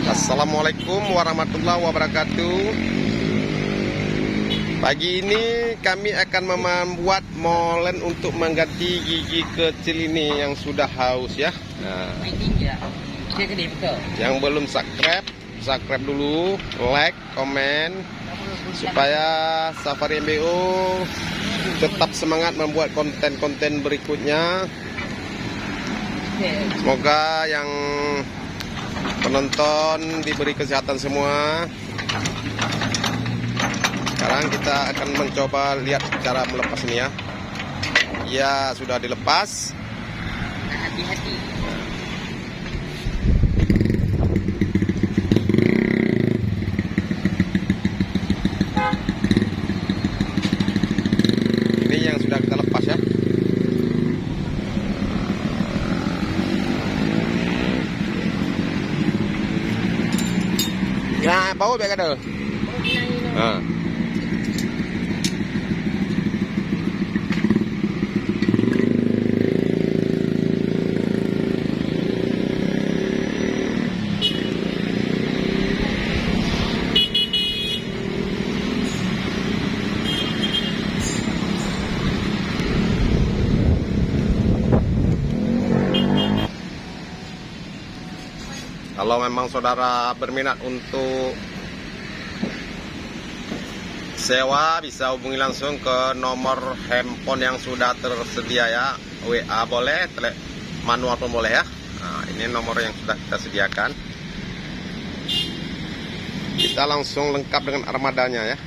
Assalamualaikum warahmatullahi wabarakatuh. Pagi ini kami akan membuat molen untuk mengganti gigi kecil ini yang sudah haus ya. Nah, yang belum subscribe dulu, like, komen supaya Safari MBO tetap semangat membuat konten-konten berikutnya. Semoga yang penonton diberi kesehatan semua. Sekarang kita akan mencoba lihat cara melepas ini ya. Ya, sudah dilepas. Hati-hati. Ini yang sudah kita lepas ya. Ya, bau biar ada. Nah. Kalau memang saudara berminat untuk sewa, bisa hubungi langsung ke nomor handphone yang sudah tersedia ya. WA boleh, manual pun boleh ya. Nah, ini nomor yang sudah kita sediakan. Kita langsung lengkap dengan armadanya ya.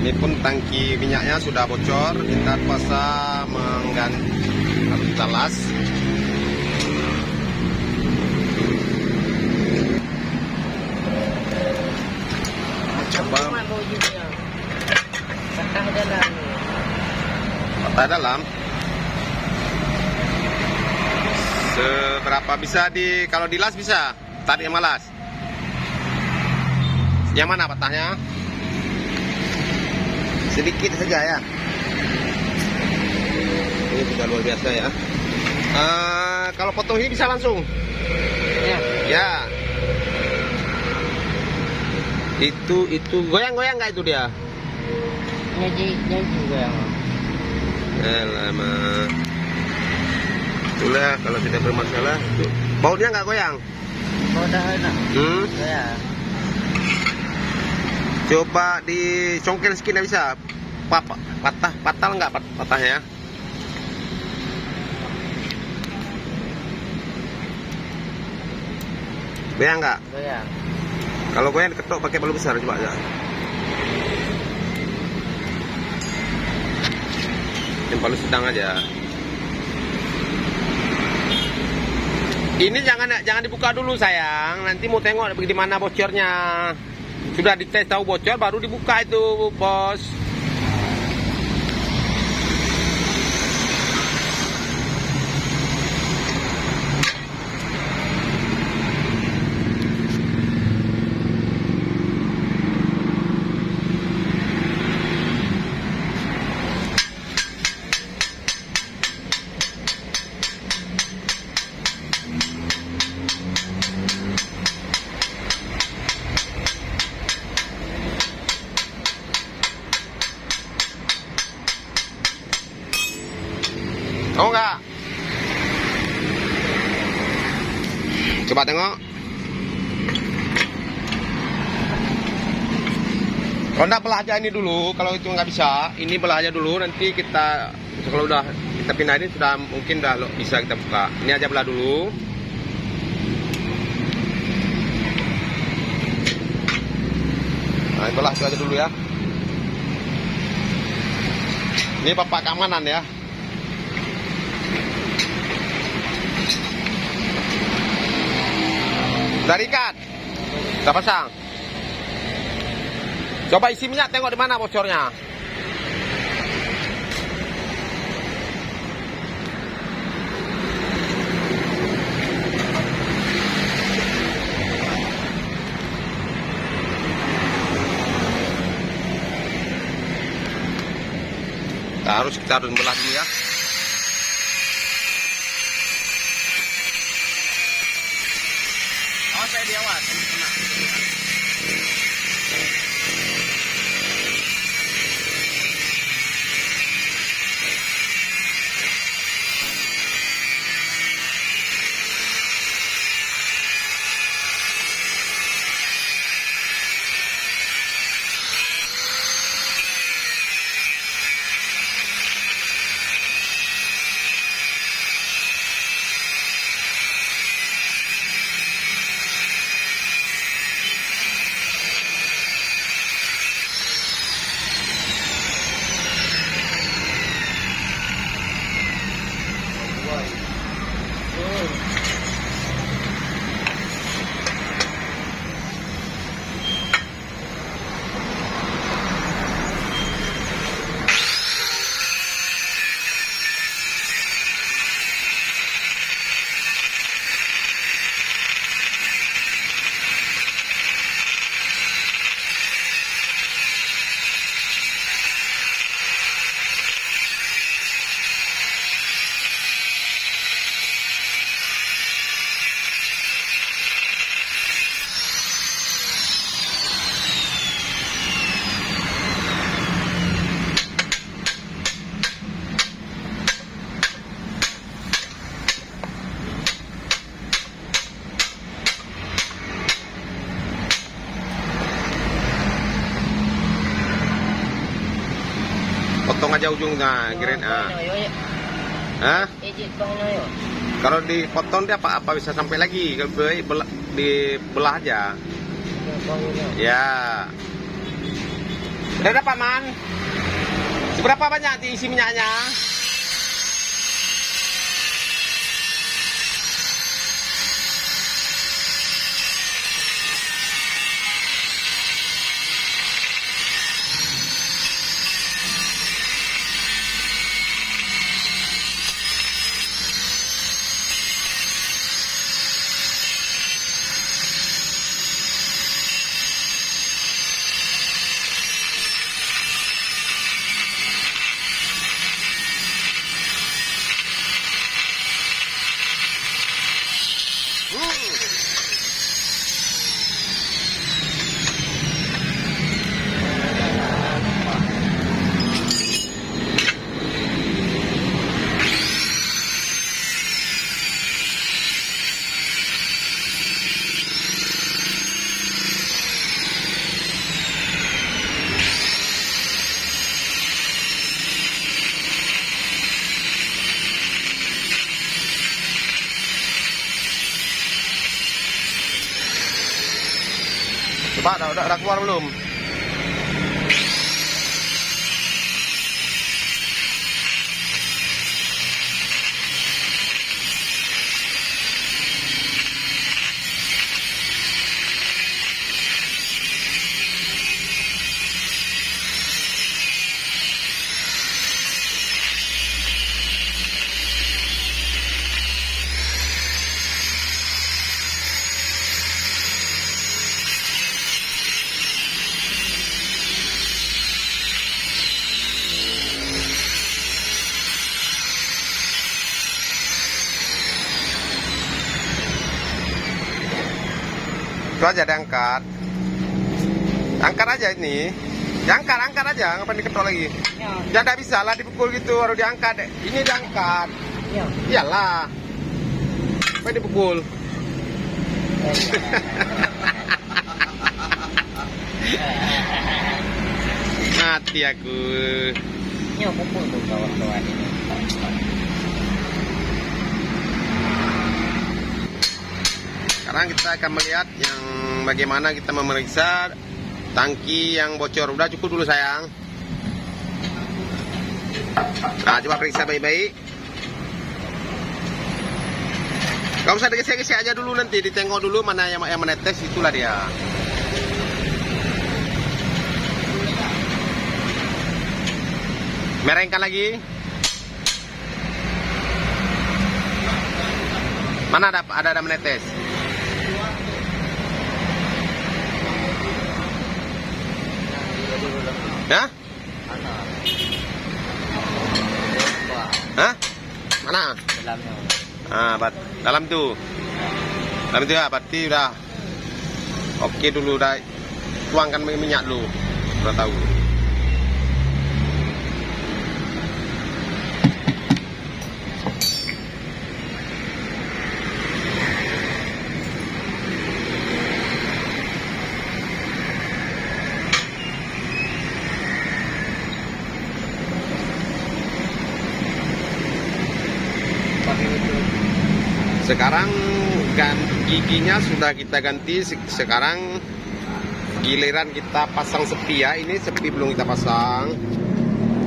Ini pun tangki minyaknya sudah bocor. Kita terpaksa mengganti atau kita las. Patah dalam. Seberapa bisa kalau dilas bisa? Tarik yang malas. Yang mana patahnya? Sedikit saja ya. Ini sudah luar biasa ya. Kalau potong ini bisa langsung. Ya. Itu goyang-goyang nggak itu dia? Nyaji goyang. Lama. Itulah kalau tidak bermasalah. Bautnya nggak goyang? Oh, dah enak. Ya. Coba dicongkel sedikit bisa. Patah nggak patahnya? Goyang nggak? Goyang. Kalau goyang diketok pakai palu besar coba aja. Yang palu sedang aja. Ini jangan dibuka dulu sayang. Nanti mau tengok di mana bocornya. Sudah dites tahu bocor baru dibuka itu, bos. Oh enggak? Coba tengok. Kalau enggak belah aja ini dulu. Kalau itu nggak bisa, ini belah aja dulu. Nanti kita kalau udah kita pindahin sudah mungkin udah bisa kita buka. Ini aja belah dulu. Nah, belah itu aja dulu ya. Ini bapak keamanan ya. Udah ikat, udah pasang. Coba isi minyak, tengok di mana bocornya. Kita harus belah dulu ya. dia awas. Potong aja ujungnya, kirain. Hah? Kalau dipotong dia apa bisa sampai lagi? Kalau dibelah aja. Ya. Udah dapat, Man? Seberapa banyak diisi minyaknya? Coba, udah keluar belum? Itu aja diangkat. Angkat aja ini. Angkat aja, ngapain diketok lagi? Ya tidak bisa lah dipukul gitu, harus diangkat. Ini diangkat. Iyalah. Ngapain dipukul? Mati aku. Ini pukul tuh kawan-kawan ini. Sekarang kita akan melihat yang bagaimana kita memeriksa tangki yang bocor. Udah cukup dulu sayang. Nah, coba periksa baik-baik. Gak usah digesek-gesek aja dulu, nanti ditengok dulu mana yang menetes, itulah dia. Merengkan lagi. Mana ada menetes? Hah? Hah? Mana? Dalamnya. Ah, dalam tuh. Dalam tuh ya, berarti udah Oke dulu, dah tuangkan minyak dulu. Udah tahu. Sekarang giginya sudah kita ganti. Sekarang giliran kita pasang sepi ya. Ini sepi belum kita pasang.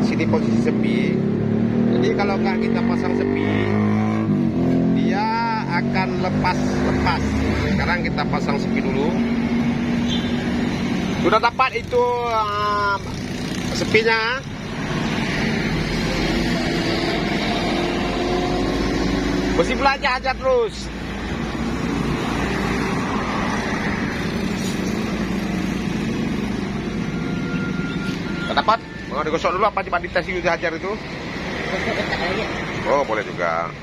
Sini posisi sepi. Jadi kalau nggak kita pasang sepi, dia akan lepas. Sekarang kita pasang sepi dulu. Sudah dapat itu sepinya. Mesti belajar aja terus. Dapat? Mau digosok dulu apa coba dites dulu dihajar itu? Oh boleh juga.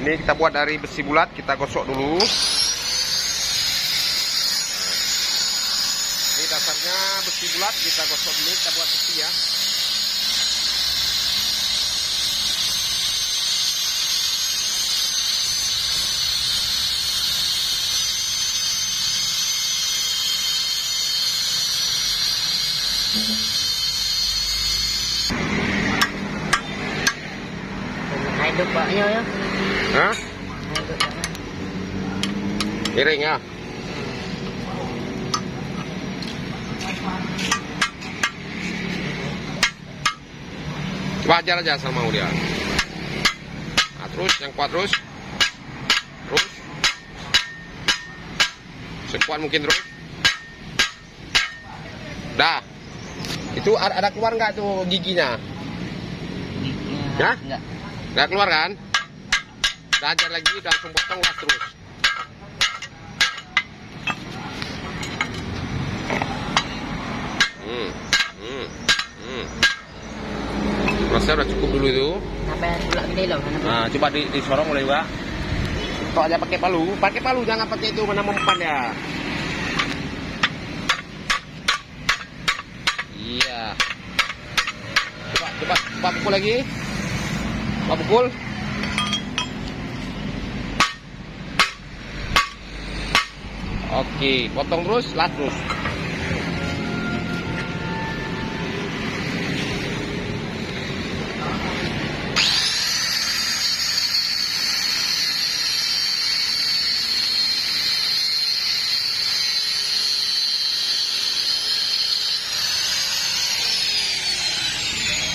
Ini kita buat dari besi bulat, kita gosok dulu. Ini dasarnya besi bulat, kita gosok dulu, kita buat besi ya. Hidup baknya ya. Hah? Hidup baknya. Miring ya. Wajar aja asal mau dia. Nah, terus yang kuat terus. Sekuat mungkin terus. Dah. Itu ada keluar nggak tuh giginya? Ya? Enggak. Nggak keluar kan? Belajar lagi, udah langsung potong gas terus. Proses udah cukup dulu itu. Sampai tulak gede loh. Nah, coba disorong mulai Pak. Tok aja pakai palu, jangan pakai itu mana mempan ya. Iya. Coba pukul lagi. Coba pukul. Oke, potong terus, las terus.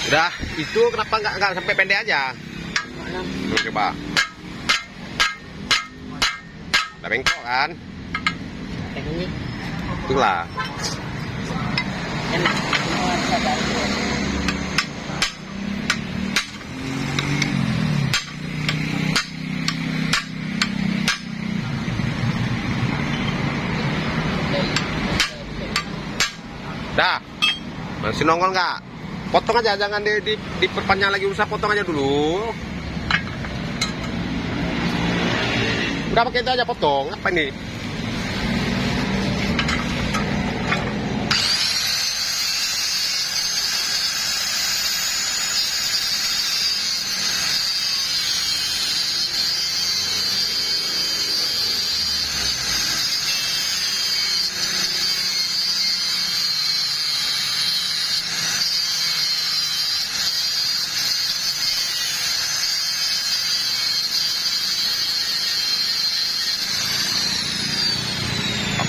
Udah, itu kenapa nggak sampai pendek aja? Coba. Udah bengkok kan? Ini. Itulah. Enak. Dah. Masih nongol nggak? Potong aja, jangan diperpanjang lagi, usah potong aja dulu. Udah pakai itu aja potong. Apa ini?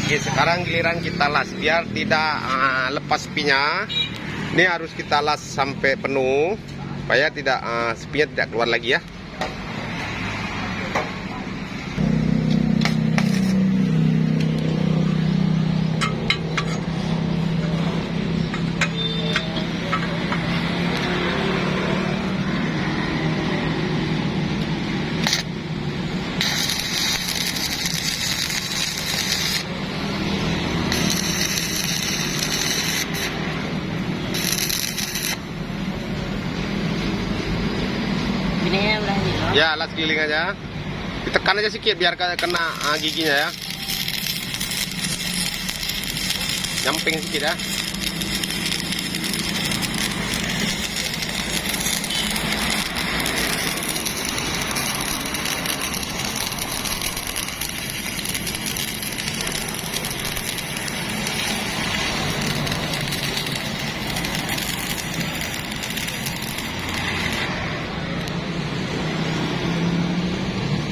Oke, sekarang giliran kita las biar tidak lepas sepinya. Ini harus kita las sampai penuh supaya tidak sepinya tidak keluar lagi ya. Ya, las keliling aja. Ditekan aja sedikit biar kena giginya ya. nyamping sedikit ya.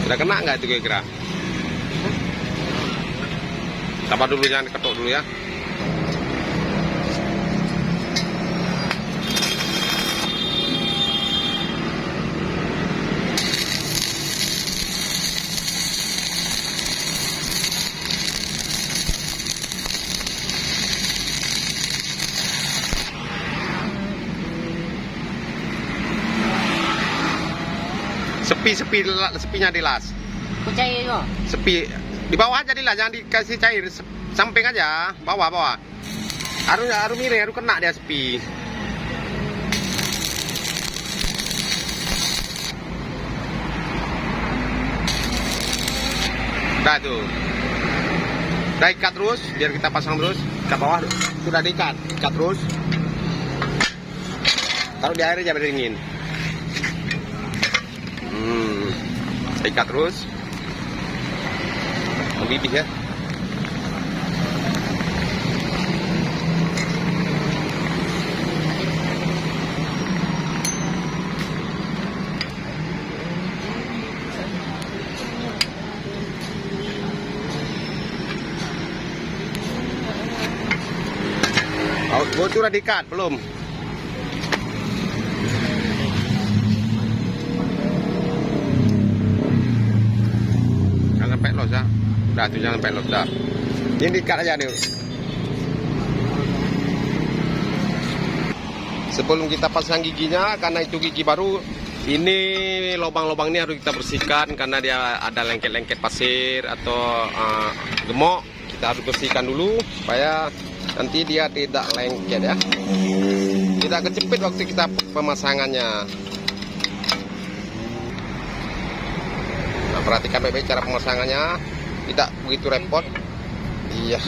Sudah kena nggak itu kira-kira? Sabar dulu, jangan diketuk dulu ya. Sepinya dilas. Kau cair kau. Sepi di bawah aja dilas, jangan dikasih cair. Samping aja, bawah. Harus miring, harus kena dia sepi. Udah tuh. Udah ikat terus, biar kita pasang terus. Ikat bawah, sudah diikat. Ikat terus. Taruh di air aja biar dingin. Ikat terus. Mendidih ya. Oh, sudah diikat belum? Jangan sampai los ya. Udah tuh, jangan sampai los dah. Ini diikat aja nih. Sebelum kita pasang giginya, karena itu gigi baru, ini lubang-lubang ini harus kita bersihkan karena dia ada lengket-lengket pasir atau gemuk. Kita harus bersihkan dulu supaya nanti dia tidak lengket ya. Tidak kecepit waktu kita pemasangannya. Nah, perhatikan baik-baik cara pemasangannya, tidak begitu repot. Iya.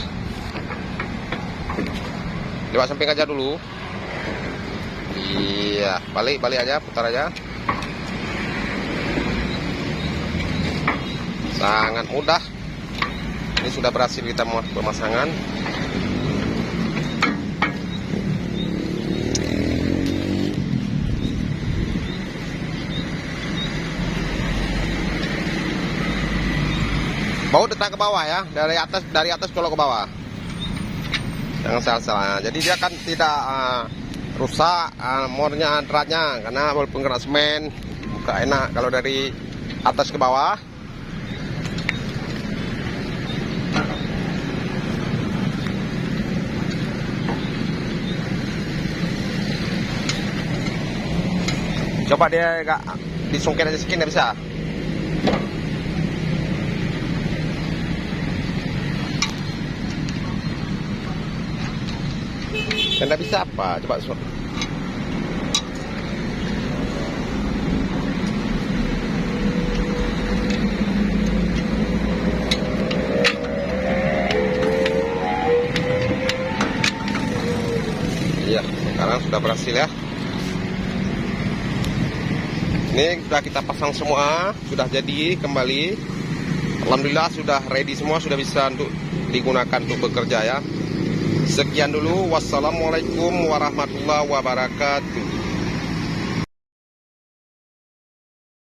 Lewat samping aja dulu. Iya, balik aja, putar aja. Sangat mudah. Ini sudah berhasil kita pemasangan. Baut datang ke bawah ya, dari atas colok ke bawah. Jangan salah-salah. Jadi dia kan tidak rusak mornya, dratnya, karena walaupun kena semen buka enak kalau dari atas ke bawah. Coba dia agak disungkir aja sedikit, nggak bisa. Nggak bisa apa? Coba iya, sekarang sudah berhasil ya. Ini sudah kita pasang semua, sudah jadi kembali. Alhamdulillah sudah ready semua, sudah bisa untuk digunakan untuk bekerja ya. Sekian dulu, wassalamualaikum warahmatullahi wabarakatuh.